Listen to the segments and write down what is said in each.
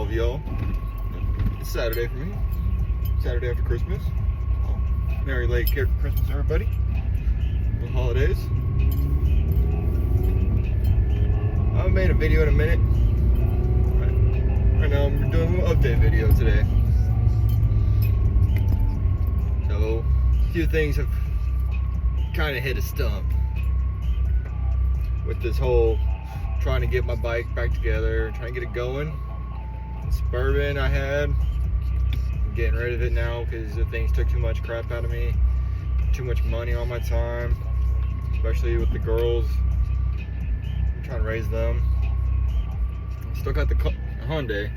all of y'all. It's Saturday for me. Saturday after Christmas. Merry late Christmas, everybody. Good holidays. I haven't made a video in a minute. Right now I'm doing a little update video today. So, a few things have kind of hit a stump with this whole trying to get my bike back together, trying to get it going. Suburban I had, I'm getting rid of it now because the things took too much crap out of me, too much money on my time, especially with the girls. I'm trying to raise them. Still got the Hyundai.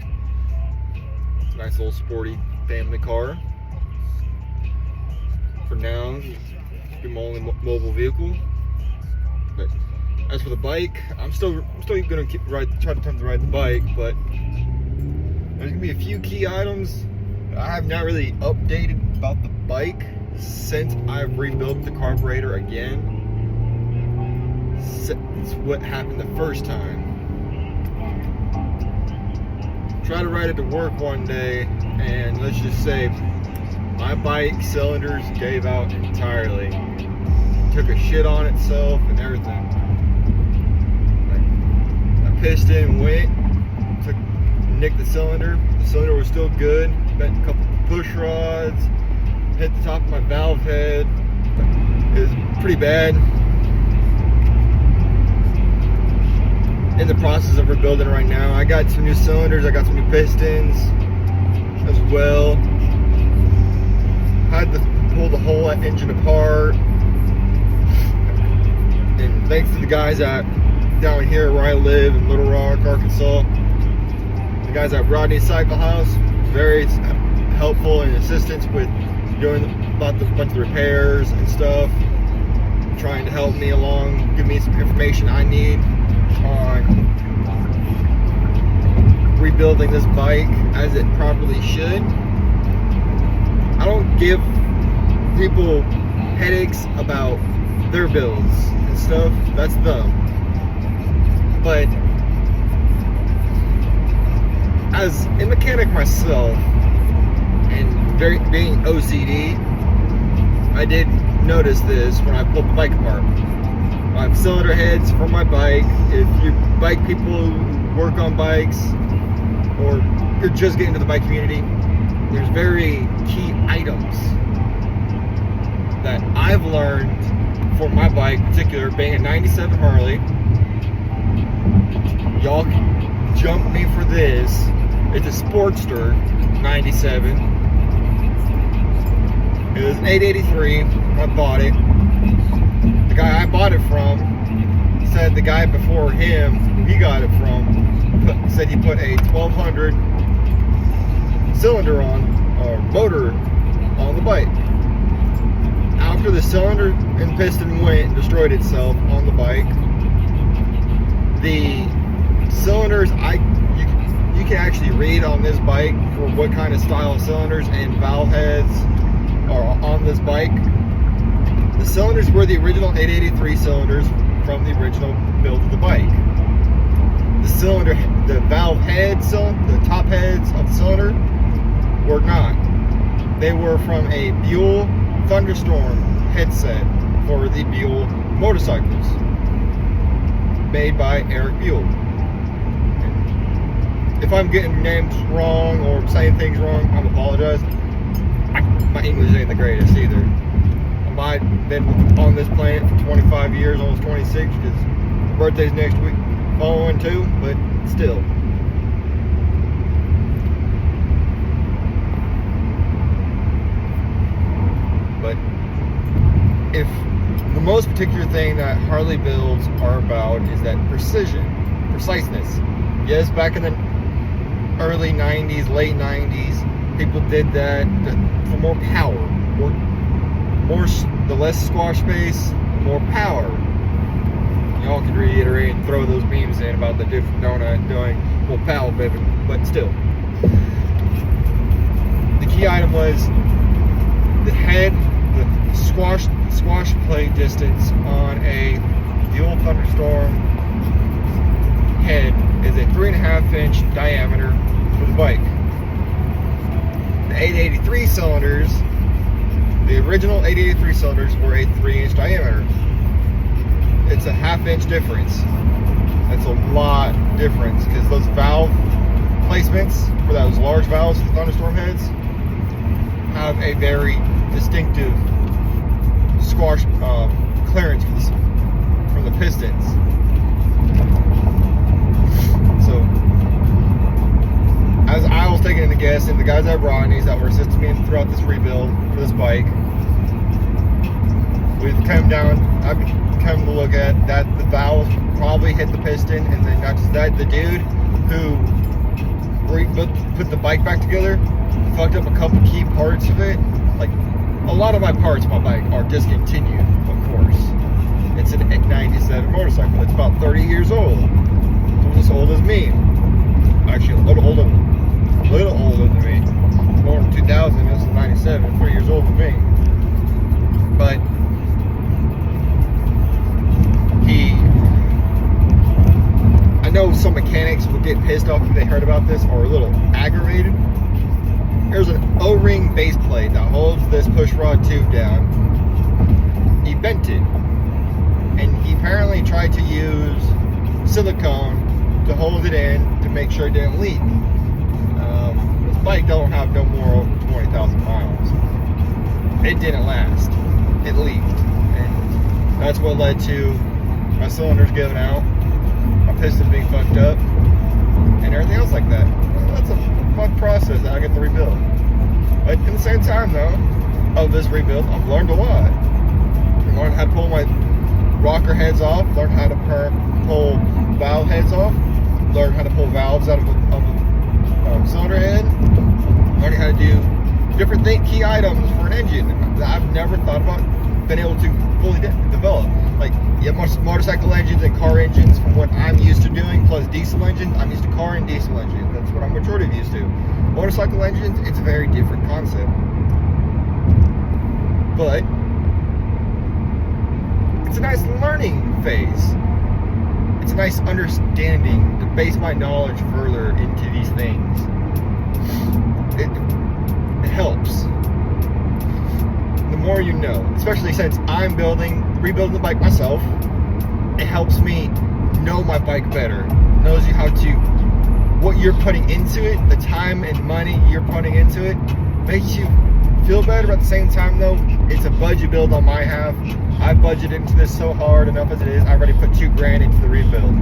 It's a nice little sporty family car. For now, it's my only mobile vehicle. But as for the bike, I'm still gonna try to attempt to ride the bike, but there's gonna be a few key items I have not really updated about the bike since I've rebuilt the carburetor again. Since what happened the first time. Tried to ride it to work one day, and let's just say my bike cylinders gave out entirely. Took a shit on itself and everything. My piston went, nicked the cylinder. The cylinder was still good. Bent a couple push rods, hit the top of my valve head. It was pretty bad. In the process of rebuilding right now. I got some new cylinders, I got some new pistons as well. Had to pull the whole engine apart. And thanks to the guys down here where I live in Little Rock, Arkansas, the guys at Rodney Cycle House, very helpful and assistance with doing a bunch of repairs and stuff, trying to help me along, give me some information I need on rebuilding this bike as it properly should. I don't give people headaches about their builds and stuff. That's them. But as a mechanic myself and being OCD, I did notice this when I pulled the bike apart. I have cylinder heads for my bike. If you bike people who work on bikes or you're just getting into the bike community, there's very key items that I've learned for my bike, in particular, being a 97 Harley. Y'all can jump me for this. It's a Sportster 97. It was an 883. I bought it. The guy I bought it from said the guy before him, who he got it from, said he put a 1200 cylinder on, or motor on the bike. After the cylinder and piston went and destroyed itself on the bike, the cylinders, you can actually read on this bike for what kind of style of cylinders and valve heads are on this bike. The cylinders were the original 883 cylinders from the original build of the bike. The cylinder, the valve heads, the top heads of the cylinder were not. They were from a Buell Thunderstorm headset for the Buell motorcycles, made by Eric Buell. If I'm getting names wrong or saying things wrong, I apologize. My English ain't the greatest either. I've been on this planet for 25 years, almost 26, because my birthday's next week, following too, but still. But if the most particular thing that Harley builds are about is that preciseness. Yes, back in the early 90s, late 90s, people did that for more power, the less squash space, more power. Y'all can reiterate and throw those memes in about the different donut doing more power, baby, but still. The key item was the head, the squash plate distance on a Buell Thunderstorm head is a 3.5 inch diameter for the bike. The 883 cylinders, the original 883 cylinders were a 3-inch diameter. It's a half-inch difference. That's a lot difference because those valve placements for those large valves for thunderstorm heads have a very distinctive squash clearance from the pistons. So, as I was taking into guess, and the guys at Rodney's that were assisting me throughout this rebuild for this bike, we've come down. I've come to look at that the valve probably hit the piston, and then not just that, the dude who put the bike back together fucked up a couple key parts of it. Like, a lot of my parts of my bike are discontinued, of course. It's an 97 motorcycle. It's about 30 years old. It's almost as old as me. Actually, a little older than me. Born in 2000, this is 97, 3 years older than me. But I know some mechanics would get pissed off if they heard about this, or a little aggravated. There's an O-ring base plate that holds this push rod tube down. He bent it, and he apparently tried to use silicone to hold it in to make sure it didn't leak. This bike don't have no more over 20,000 miles. It didn't last. It leaked, and that's what led to my cylinders giving out, my pistons being fucked up, and everything else like that. Well, that's a fun process that I get to rebuild. But in the same time, though, of this rebuild, I've learned a lot. I learned how to pull my rocker heads off, learned how to pull valve heads off, learned how to pull valves out of a cylinder head, learning how to do different key items for an engine that I've never thought about been able to fully develop. Like, you have motorcycle engines and car engines from what I'm used to doing, plus diesel engines. I'm used to car and diesel engines. That's what I'm majority of used to. Motorcycle engines, it's a very different concept. But it's a nice learning phase. It's a nice understanding to base my knowledge further into these things. It helps. The more you know, especially since I'm rebuilding the bike myself, it helps me know my bike better. Knows you how to, what you're putting into it, the time and money you're putting into it, makes you feel better. At the same time, though, it's a budget build on my half. I budgeted into this so hard enough as it is. I already put $2,000 into the rebuild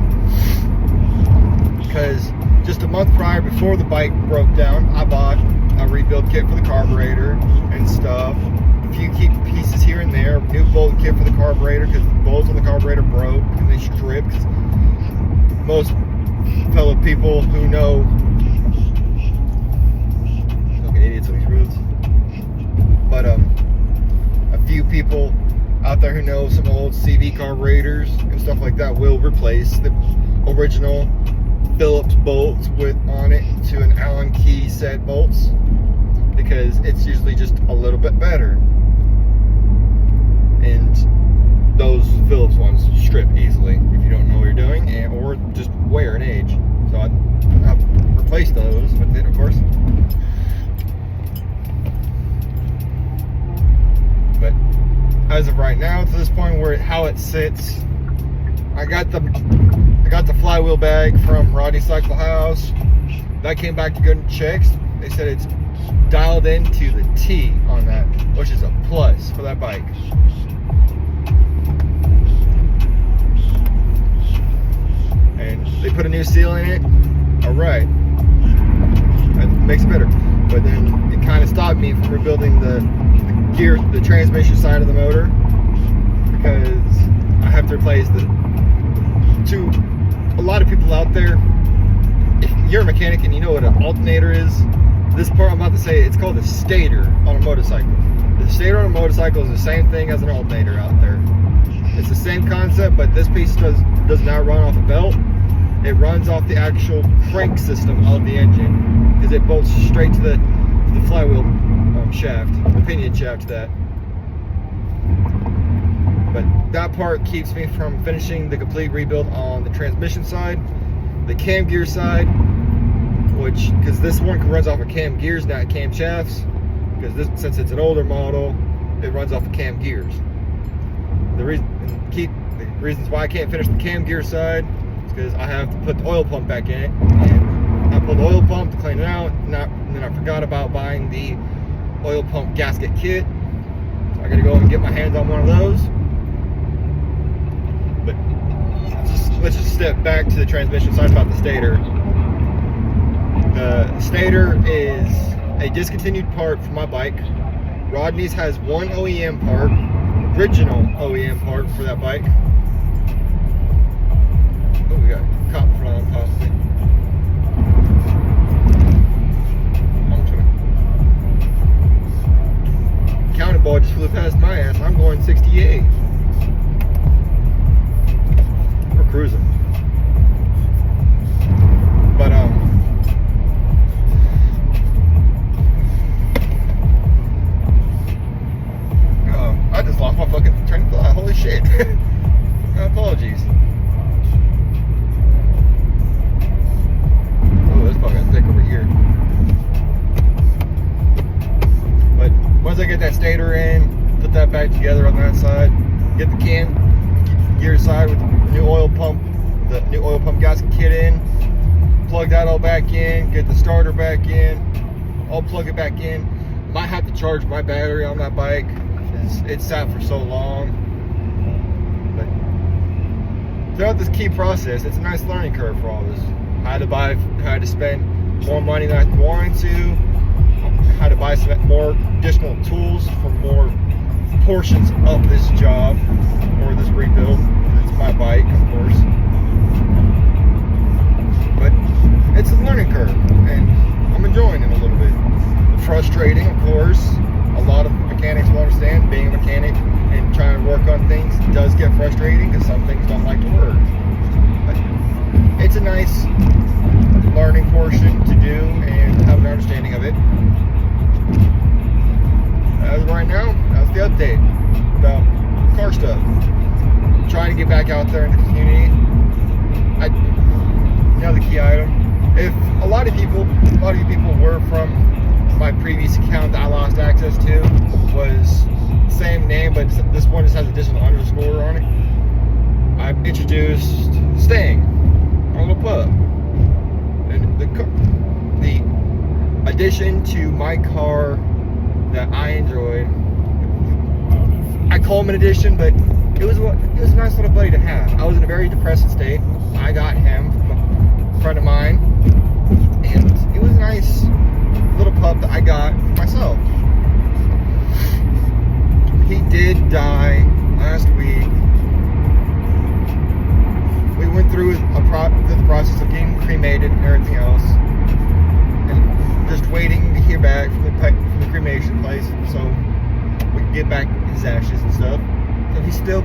because just a month prior, before the bike broke down, I bought a rebuild kit for the carburetor and stuff. A few key pieces here and there. New bolt kit for the carburetor because the bolts on the carburetor broke and they stripped. Most fellow people who know, fucking idiots on these roads. But a few people out there who know some old CV carburetors and stuff like that will replace the original Phillips bolts on it to an Allen key set bolts because it's usually just a little bit better. And those Phillips ones strip easily if you don't know what you're doing or just wear and age. So I've replaced those with it, of course. But as of right now, to this point where how it sits, I got the flywheel bag from Rodney Cycle House. That came back to good checks. They said it's dialed into the T on that, which is a plus for that bike. And they put a new seal in it. All right, that makes it better. But then it kind of stopped me from rebuilding the transmission side of the motor because I have to replace to a lot of people out there, if you're a mechanic and you know what an alternator is, this part I'm about to say, it's called a stator on a motorcycle. The stator on a motorcycle is the same thing as an alternator out there. It's the same concept, but this piece does not run off a belt. It runs off the actual crank system of the engine because it bolts straight to the flywheel shaft, the pinion shaft to that. But that part keeps me from finishing the complete rebuild on the transmission side, the cam gear side, because this one runs off of cam gears, not cam shafts. Because since it's an older model, it runs off of cam gears. The reasons why I can't finish the cam gear side is because I have to put the oil pump back in it, and I pulled the oil pump to clean it out, and then I forgot about buying the oil pump gasket kit. So I got to go and get my hands on one of those. But let's just step back to the transmission side about the stator. The stator is a discontinued part for my bike. Rodney's has one OEM part, original OEM part for that bike. Oh, we got a cop in front of possibly. Counter ball just flew past my ass. I'm going 68. We're cruising. But I just lost my fucking train of thought. Holy shit. Apologies. Oh, it's fucking thick over here. But once I get that stator in, put that back together on that side, get the cam gear side with the new oil pump gasket kit in, plug that all back in, get the starter back in, I'll plug it back in. Might have to charge my battery on that bike. It's sat for so long. But throughout this key process, it's a nice learning curve for all this. I had to spend more money than I wanted to. I had to buy some more additional tools for more portions of this job or this rebuild. It's my bike, of course. But it's a learning curve, and I'm enjoying it a little bit. Frustrating, of course. A lot of mechanics will understand being a mechanic and trying to work on things does get frustrating because some things don't like to work. But it's a nice learning portion to do and have an understanding of it. As of right now, that's the update about car stuff. I'm trying to get back out there in the community. The key item. If a lot of you people were from my previous account that I lost access to, was same name, but this one just has additional underscore on it. I introduced Stang, our little pup, and the addition to my car that I enjoyed. I call him an addition, but it was a nice little buddy to have. I was in a very depressed state. I got him from a friend of mine, and it was a nice little pup that I got for myself. He did die last week. We went through the process of getting cremated and everything else, and just waiting to hear back from the cremation place so we can get back his ashes and stuff. So he's still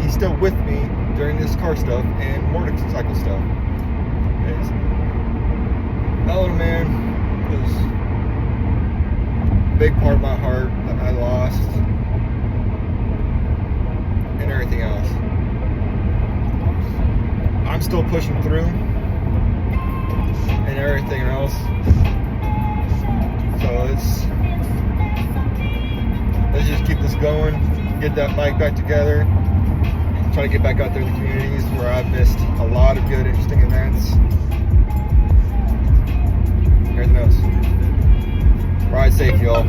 he's still with me during this car stuff and motorcycle stuff. Elder Man was a big part of my heart that I lost, and everything else. I'm still pushing through, and everything else. So let's just keep this going, get that bike back together, try to get back out there in the communities where I've missed a lot of good, interesting events. Everything else. Ride safe, y'all.